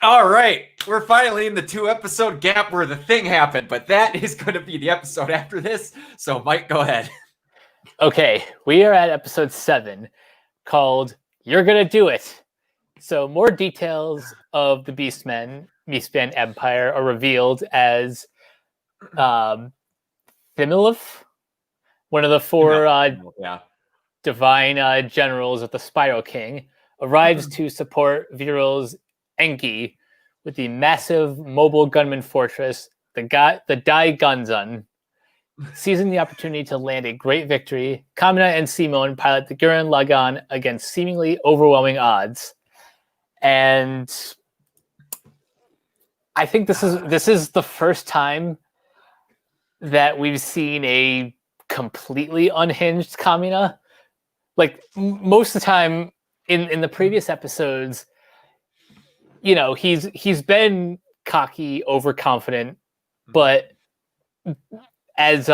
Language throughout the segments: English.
All right, we're finally in the 2-episode gap where the thing happened, but that is going to be the episode after this. So, Mike, go ahead. Okay, we are at episode 7 called You're Gonna Do It. So more details of the Beastman Empire are revealed as Thimilif, one of the four divine generals of the Spiral King, arrives to support Viral's Enki with the massive mobile gunman fortress, the Dai Gunzun. Seizing the opportunity to land a great victory, Kamina and Simone pilot the Gurren Lagann against seemingly overwhelming odds. And I think this is the first time that we've seen a completely unhinged Kamina. Like most of the time in the previous episodes, you know, he's been cocky, overconfident, but as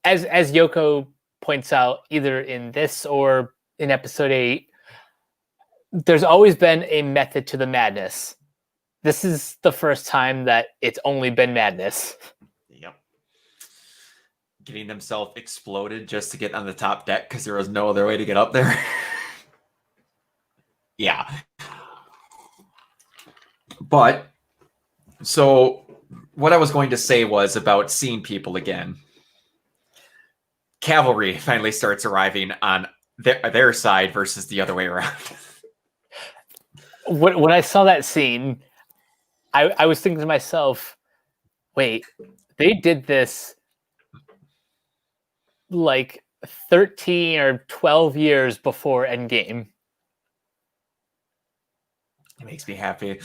Yoko points out, either in this or in episode 8, there's always been a method to the madness. This is the first time that it's only been madness. Yep. Getting themselves exploded just to get on the top deck because there was no other way to get up there. Yeah. But, so what I was going to say was about seeing people again. Cavalry finally starts arriving on their side versus the other way around. When I saw that scene, I was thinking to myself, wait, they did this like 13 or 12 years before Endgame. It makes me happy.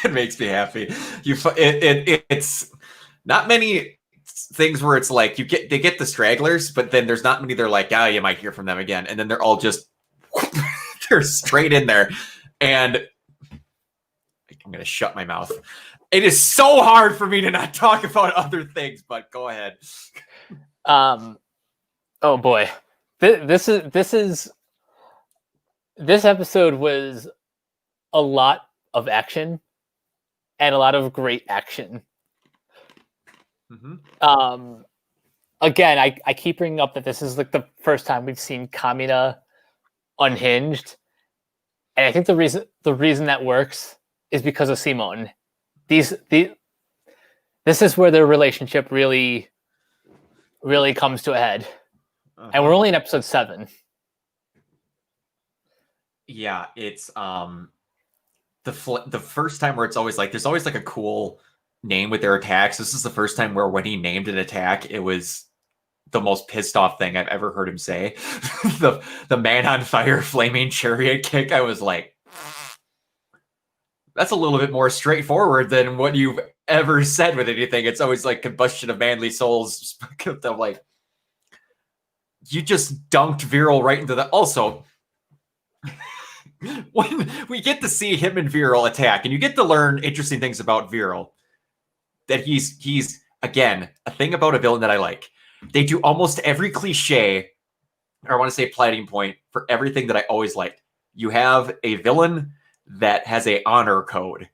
It makes me happy. It's not many things where it's like they get the stragglers, but then there's not many. They're like, you might hear from them again, and then they're all just they're straight in there. And I'm gonna shut my mouth. It is so hard for me to not talk about other things, but go ahead. Oh boy, this episode was a lot of action and a lot of great action. Mm-hmm. Again, I keep bringing up that this is like the first time we've seen Kamina unhinged, and I think the reason that works is because of Simone. This is where their relationship really comes to a head, and we're only in episode 7. Yeah, it's the first time where it's always like there's always like a cool name with their attacks. This is the first time where when he named an attack, it was the most pissed off thing I've ever heard him say. the man on fire flaming chariot kick. I was like, that's a little bit more straightforward than what you've ever said with anything. It's always like combustion of manly souls. I'm like, you just dunked Viral right into the. Also, when we get to see him and Viral attack, and you get to learn interesting things about Viral, that he's again a thing about a villain that I like. They do almost every cliche, or I want to say plotting point for everything that I always liked. You have a villain that has a honor code.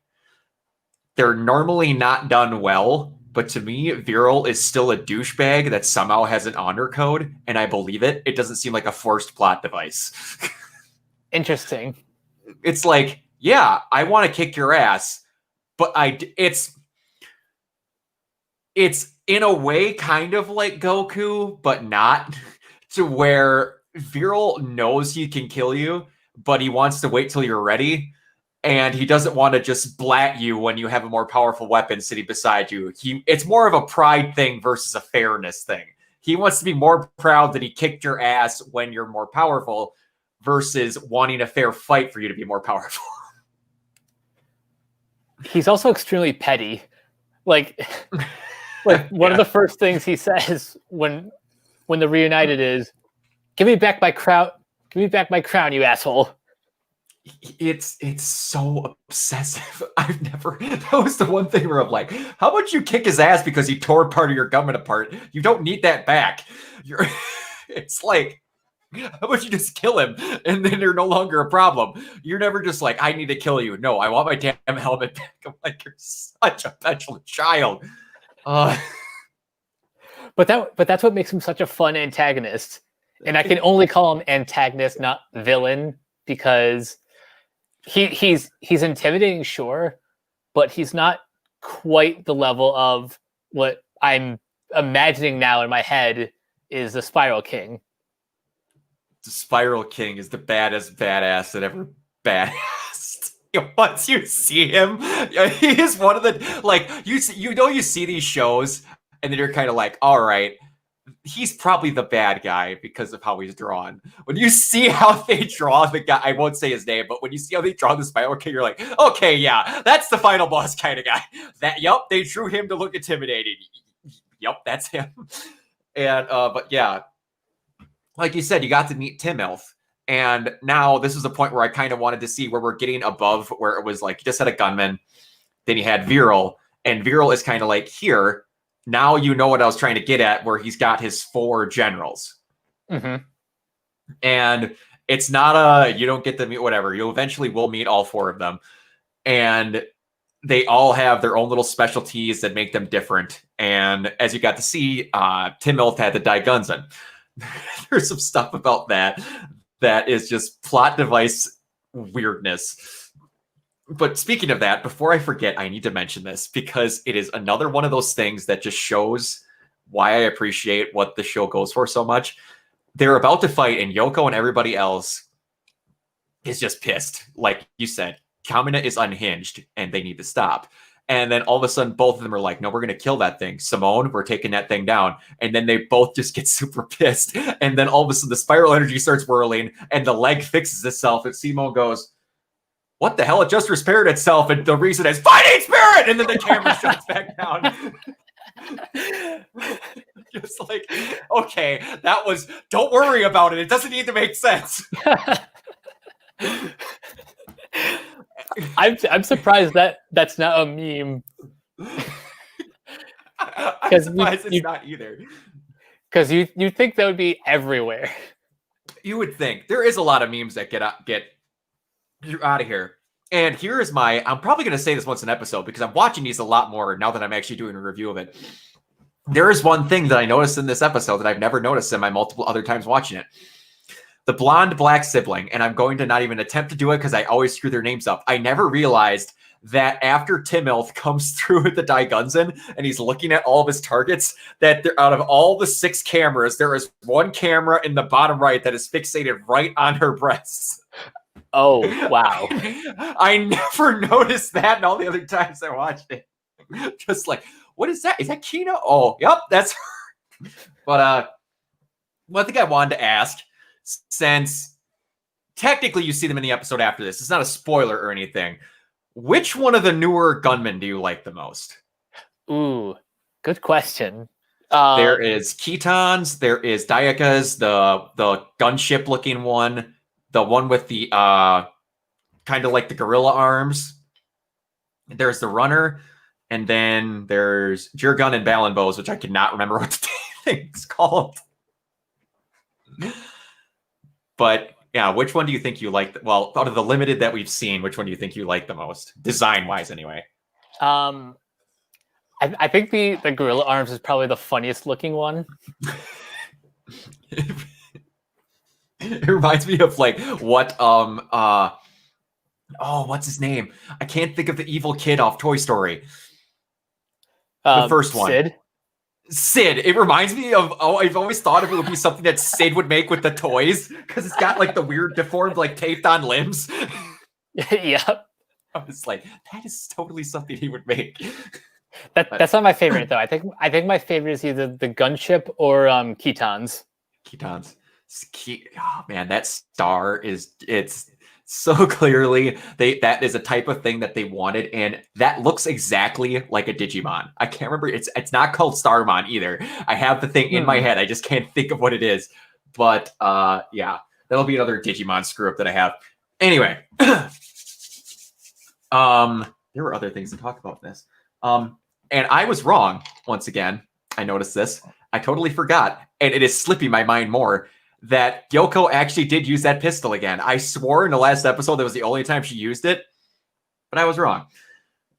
They're normally not done well, but to me, Viral is still a douchebag that somehow has an honor code, and I believe it. It doesn't seem like a forced plot device. Interesting. It's like, yeah, I want to kick your ass, but it's in a way kind of like Goku, but not, to where Viral knows he can kill you, but he wants to wait till you're ready. And he doesn't want to just blat you when you have a more powerful weapon sitting beside you. It's more of a pride thing versus a fairness thing. He wants to be more proud that he kicked your ass when you're more powerful versus wanting a fair fight for you to be more powerful. He's also extremely petty. Like one of the first things he says when they're reunited is, "Give me back my crown. Give me back my crown, you asshole." It's so obsessive. That was the one thing where I'm like, how about you kick his ass because he tore part of your government apart? You don't need that back. It's like, How about you just kill him and then they're no longer a problem? You're never just like, I need to kill you. No, I want my damn helmet back. I'm like, you're such a petulant child. But that's what makes him such a fun antagonist. And I can only call him antagonist, not villain, because he's intimidating, sure, but he's not quite the level of what I'm imagining now in my head is the Spiral King. The Spiral King is the baddest badass that ever badassed. Once you see him, he is one of the, like, you see these shows and then you're kind of like, all right, he's probably the bad guy because of how he's drawn. When you see how they draw the guy, I won't say his name, but when you see how they draw the Spiral King, you're like, okay, yeah, that's the final boss kind of guy. Yep, they drew him to look intimidating. Yep, that's him. And but yeah, like you said, you got to meet Timoth. And now this is the point where I kind of wanted to see where we're getting above where it was like, you just had a gunman, then you had Viral, and Viral is kind of like, here, now you know what I was trying to get at, where he's got his 4 generals. Mm-hmm. And it's not you don't get to meet whatever. You eventually will meet all 4 of them. And they all have their own little specialties that make them different. And as you got to see, Timoth had the Daigunzen. There's some stuff about that is just plot device weirdness. But speaking of that, before I forget, I need to mention this because it is another one of those things that just shows why I appreciate what the show goes for so much. They're about to fight, and Yoko and everybody else is just pissed. Like you said, Kamina is unhinged, and they need to stop. And then all of a sudden, both of them are like, no, we're going to kill that thing. Simone, we're taking that thing down. And then they both just get super pissed. And then all of a sudden, the spiral energy starts whirling, and the leg fixes itself. And Simone goes, what the hell? It just repaired itself. And the reason is fighting spirit. And then the camera shuts back down. Just like, okay, that was, don't worry about it. It doesn't need to make sense. I'm surprised that's not a meme. I'm surprised it's not either. Because you think that would be everywhere. You would think. There is a lot of memes that get out of here. And here is I'm probably going to say this once an episode because I'm watching these a lot more now that I'm actually doing a review of it. There is one thing that I noticed in this episode that I've never noticed in my multiple other times watching it. The blonde black sibling, and I'm going to not even attempt to do it because I always screw their names up. I never realized that after Timoth comes through with the Daigunzen and he's looking at all of his targets, that out of all the 6 cameras, there is one camera in the bottom right that is fixated right on her breasts. Oh, wow. I never noticed that in all the other times I watched it. Just like, what is that? Is that Kina? Oh, yep, that's her. But one thing I wanted to ask, since technically you see them in the episode after this, it's not a spoiler or anything. Which one of the newer gunmen do you like the most? Ooh, good question. There is Keaton's, there is Dayaka's, the gunship looking one, the one with the kind of like the gorilla arms. There's the runner, and then there's Jurgun and Balinbos, which I cannot remember what the thing's called. But yeah, which one do you think you like? Well, out of the limited that we've seen, which one do you think you like the most, design-wise, anyway? I think the gorilla arms is probably the funniest looking one. It reminds me of like what what's his name? I can't think of the evil kid off Toy Story. The first one. Sid. It reminds me of, I've always thought it would be something that Sid would make with the toys because it's got like the weird deformed, like taped on limbs. Yep. I was like, that is totally something he would make. That's not my favorite though. I think my favorite is either the gunship or Keaton's. Keaton's. Oh man, that star it's so clearly that is a type of thing that they wanted, and that looks exactly like a Digimon. I can't remember. It's not called Starmon either. I have the thing in my head. I just can't think of what it is. But yeah, that'll be another Digimon screw up that I have. Anyway, there were other things to talk about in this. And I was wrong once again. I noticed this. I totally forgot, and it is slipping my mind more that Yoko actually did use that pistol again. I swore in the last episode that was the only time she used it, but I was wrong.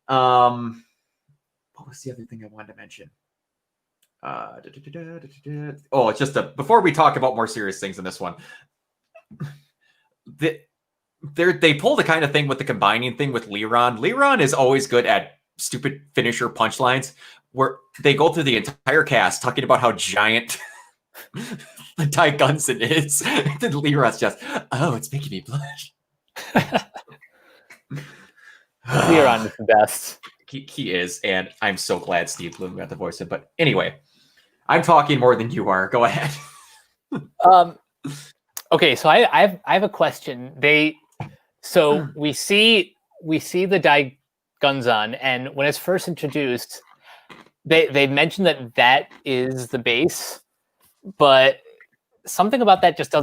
What was the other thing I wanted to mention? Oh, it's just before we talk about more serious things in this one. They pull the kind of thing with the combining thing with Lagann. Lagann is always good at stupid finisher punchlines where they go through the entire cast talking about how giant the Ty Gunson is. And then Leron's just, oh, it's making me blush. Lagann is the best. He is, and I'm so glad Steve Bloom got the voice in. But anyway, I'm talking more than you are. Go ahead. Okay, so I have a question. So we see the Dai Gunzan, and when it's first introduced, they mentioned that is the base, but something about that just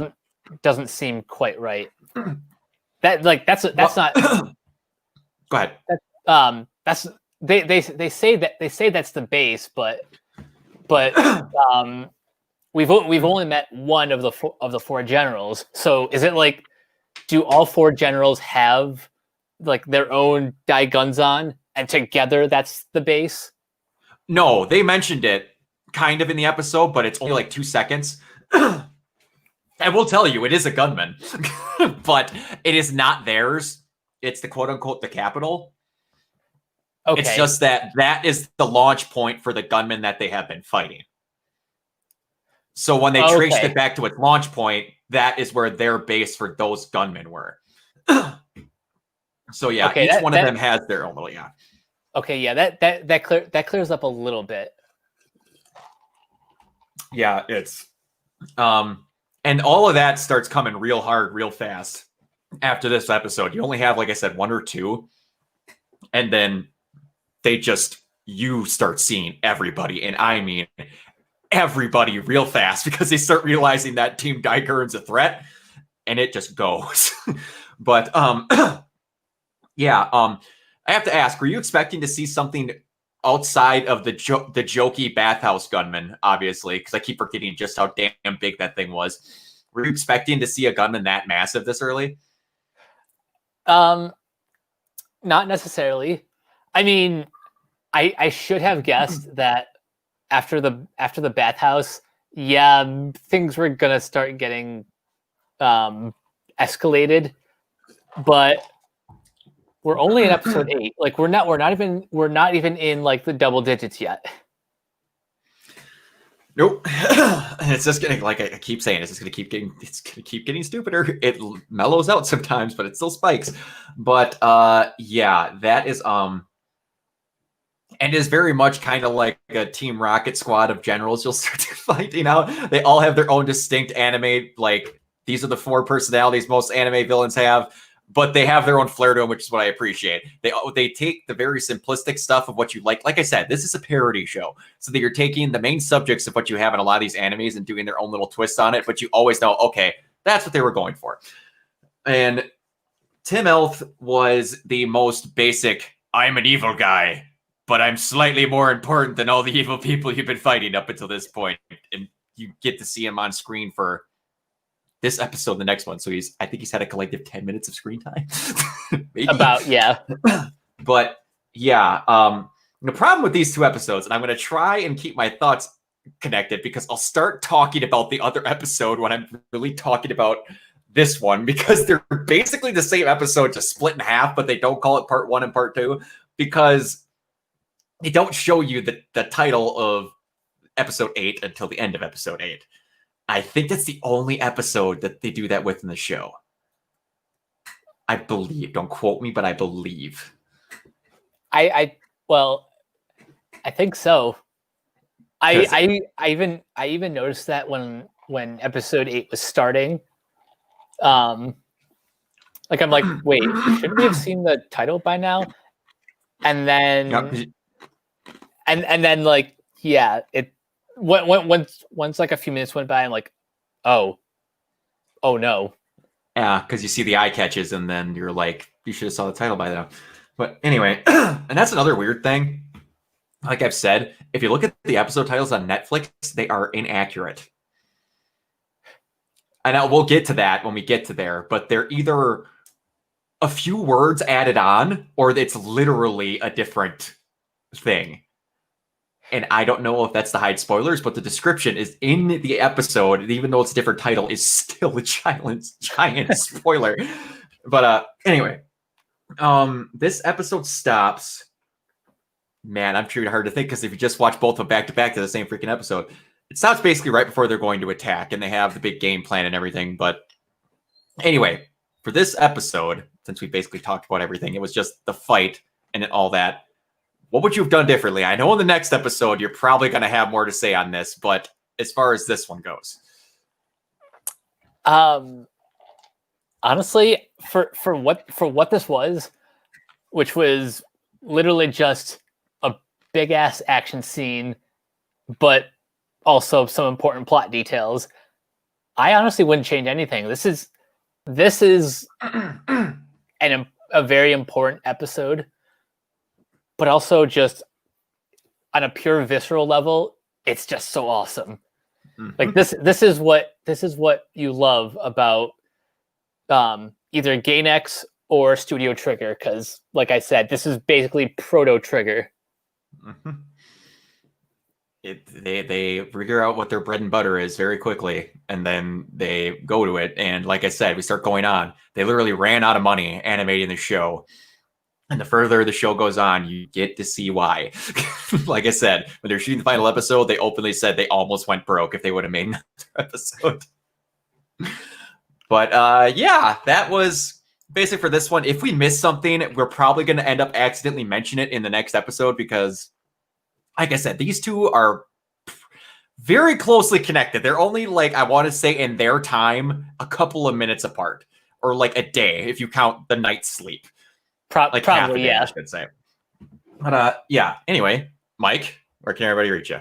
doesn't seem quite right. That's not. Go ahead. That's they say that's the base, but we've only met one of the four generals. So is it like, do all four generals have like their own Dai Gunzan, and together that's the base? No, they mentioned it kind of in the episode, but it's only like 2 seconds. I will tell you, it is a gunman, but it is not theirs. It's the quote unquote the capital. Okay. It's just that is the launch point for the gunmen that they have been fighting. So when they traced it back to its launch point, that is where their base for those gunmen were. So yeah, each one of them has their own little Okay, yeah, that clears up a little bit. Yeah, it's and all of that starts coming real hard, real fast after this episode. You only have, like I said, 1 or 2, and then you start seeing everybody, and I mean everybody real fast, because they start realizing that Team Gurren's a threat, and it just goes. But yeah, I have to ask, were you expecting to see something outside of the jokey bathhouse gunman, obviously, because I keep forgetting just how damn big that thing was. Were you expecting to see a gunman that massive this early? Not necessarily. I mean, I should have guessed that after the bathhouse, yeah, things were gonna start getting escalated, but we're only in episode 8. Like we're not even in like the double digits yet. Nope. And it's just getting, like I keep saying, it's gonna keep getting stupider. It mellows out sometimes, but it still spikes. But yeah, that is and is very much kind of like a Team Rocket squad of generals you'll start to fight. You know, they all have their own distinct anime. Like, these are the 4 personalities most anime villains have, but they have their own flair to them, which is what I appreciate. They take the very simplistic stuff of what you like. Like I said, this is a parody show, so that you're taking the main subjects of what you have in a lot of these animes and doing their own little twist on it. But you always know, okay, that's what they were going for. And Tim Elf was the most basic, I'm an evil guy, but I'm slightly more important than all the evil people you've been fighting up until this point. And you get to see him on screen for this episode, the next one. So I think he's had a collective 10 minutes of screen time. About, yeah. But yeah, the problem with these 2 episodes, and I'm going to try and keep my thoughts connected, because I'll start talking about the other episode when I'm really talking about this one, because they're basically the same episode, just split in half, but they don't call it part 1 and part 2, because they don't show you the title of episode 8 until the end of episode 8. I think that's the only episode that they do that with in the show. I believe. Don't quote me, but I believe. I think so. I even noticed that when episode 8 was starting. Like, I'm like, wait, shouldn't we have seen the title by now? And then Yep. and then like, yeah, it once like a few minutes went by, I'm like, oh no. Yeah, because you see the eye catches, and then you're like, you should have saw the title by now. But anyway, and that's another weird thing. Like I've said, if you look at the episode titles on Netflix, they are inaccurate. and we'll get to that when we get to there, but they're either a few words added on or it's literally a different thing. And I don't know if that's to hide spoilers, but the description is in the episode, even though it's a different title, is still a giant spoiler. But anyway, this episode stops. Man, I'm sure hard to think because if you just watch both of them back to back to the same freaking episode, it stops basically right before they're going to attack, and they have the big game plan and everything. But anyway, for this episode, since we basically talked about everything, it was just the fight and all that. What would you have done differently? I know in the next episode, you're probably going to have more to say on this, but as far as this one goes. Honestly, for what this was, which was literally just a big ass action scene, but also some important plot details, I honestly wouldn't change anything. This is a very important episode, but also just on a pure visceral level, it's just so awesome. Mm-hmm. Like this is what you love about either Gainax or Studio Trigger, because like I said, this is basically proto Trigger. Mm-hmm. They figure out what their bread and butter is very quickly, and then they go to it. And like I said, we start going on. They literally ran out of money animating the show. And the further the show goes on, you get to see why. Like I said, when they're shooting the final episode, they openly said they almost went broke if they would have made another episode. But yeah, that was basically for this one. If we miss something, we're probably going to end up accidentally mentioning it in the next episode because, like I said, these two are very closely connected. They're only, like, I want to say in their time, a couple of minutes apart. Or like a day, if you count the night's sleep. Like probably, day, yeah. I should say. But yeah, anyway, Mike, where can everybody reach you?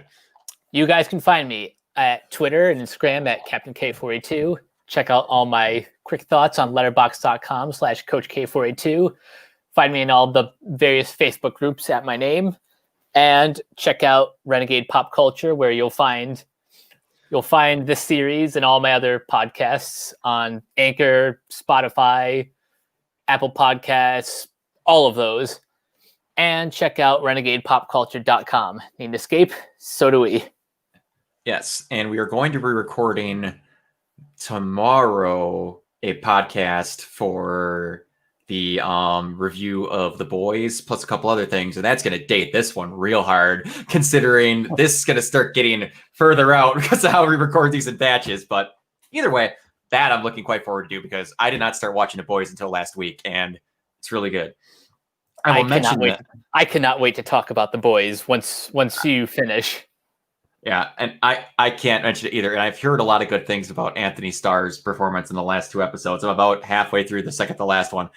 You guys can find me at Twitter and Instagram at Captain K482. Check out all my quick thoughts on letterboxd.com/CoachK482. Find me in all the various Facebook groups at my name. And check out Renegade Pop Culture, where you'll find this series and all my other podcasts on Anchor, Spotify, Apple Podcasts, all of those. And check out renegadepopculture.com. Need an escape? So do we. Yes, and we are going to be recording tomorrow a podcast for the review of The Boys, plus a couple other things, and that's going to date this one real hard, considering this is going to start getting further out because of how we record these in batches. But either way, that I'm looking quite forward to because I did not start watching The Boys until last week, and it's really good. I cannot wait to talk about The Boys once you finish. Yeah, and I can't mention it either. And I've heard a lot of good things about Anthony Starr's performance in the last two episodes. I'm about halfway through the second to last one.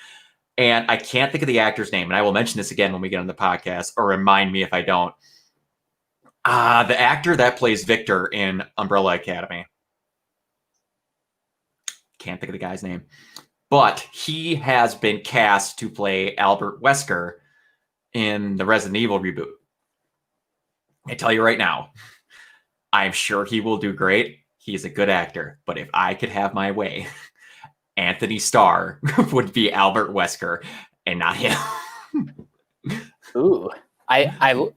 And I can't think of the actor's name. And I will mention this again when we get on the podcast, or remind me if I don't. The actor that plays Victor in Umbrella Academy. Can't think of the guy's name. But he has been cast to play Albert Wesker in the Resident Evil reboot. I tell you right now, I'm sure he will do great. He's a good actor. But if I could have my way, Anthony Starr would be Albert Wesker and not him. Ooh, I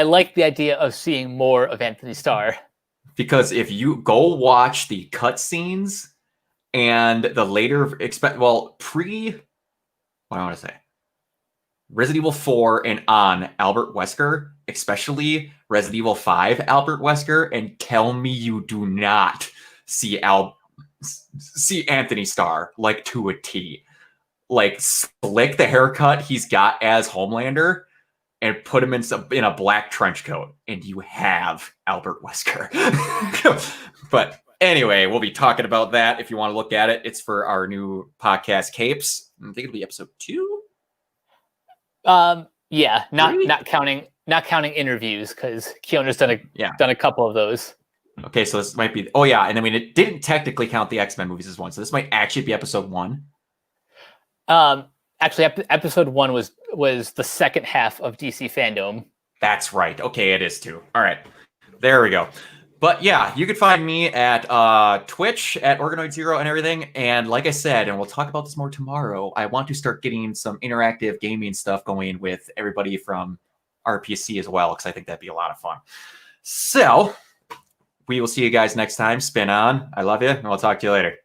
like the idea of seeing more of Anthony Starr. Because if you go watch the cutscenes and the later what I want to say, Resident Evil 4 and on Albert Wesker, especially Resident Evil 5 Albert Wesker, and tell me you do not see Anthony Starr like to a T. Like, slick the haircut he's got as Homelander and put him in a black trench coat, and you have Albert Wesker. But anyway, we'll be talking about that if you want to look at it. It's for our new podcast, Capes. I think it'll be episode 2. Yeah, not counting interviews, because Keona's done a couple of those. Okay, so this might be and then we didn't technically count the X-Men movies as one, so this might actually be episode 1. Actually, episode 1 was the second half of DC Fandom. That's right. Okay, it is 2. All right, there we go. But yeah, you could find me at Twitch at Organoid Zero and everything. And like I said, and we'll talk about this more tomorrow, I want to start getting some interactive gaming stuff going with everybody from RPC as well, because I think that'd be a lot of fun. So we will see you guys next time. Spin on. I love you, and we'll talk to you later.